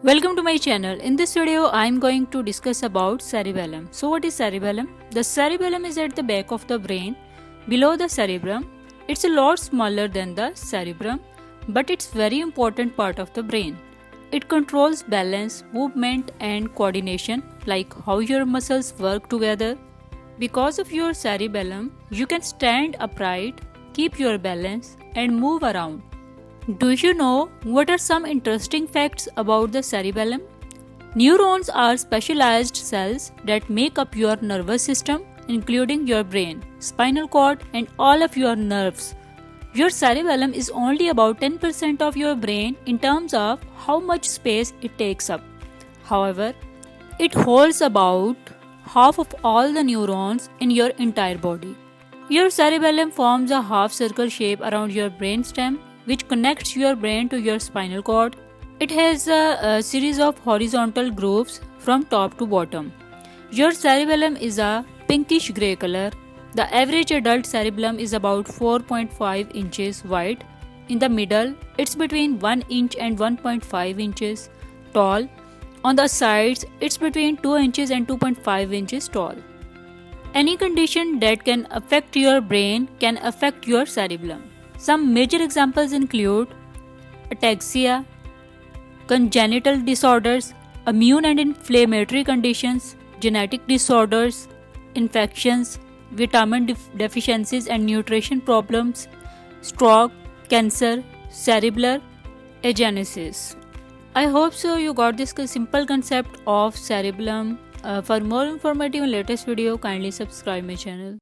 Welcome to my channel. In this video, I am going to discuss about cerebellum. So what is cerebellum? The cerebellum is at the back of the brain, below the cerebrum. It's a lot smaller than the cerebrum, but it's very important part of the brain. It controls balance, movement and coordination, like how your muscles work together. Because of your cerebellum, you can stand upright, keep your balance and move around. Do you know what are some interesting facts about the cerebellum? Neurons are specialized cells that make up your nervous system, including your brain, spinal cord, and all of your nerves. Your cerebellum is only about 10% of your brain in terms of how much space it takes up. However, it holds about half of all the neurons in your entire body. Your cerebellum forms a half circle shape around your brainstem, which connects your brain to your spinal cord. It has a series of horizontal grooves from top to bottom. Your cerebellum is a pinkish grey color. The average adult cerebellum is about 4.5 inches wide. In the middle, it's between 1 inch and 1.5 inches tall. On the sides, it's between 2 inches and 2.5 inches tall. Any condition that can affect your brain can affect your cerebellum. Some major examples include ataxia, congenital disorders, immune and inflammatory conditions, genetic disorders, infections, vitamin deficiencies and nutrition problems, stroke, cancer, cerebral agenesis. I hope so you got this simple concept of cerebellum. For more informative and latest video, kindly subscribe my channel.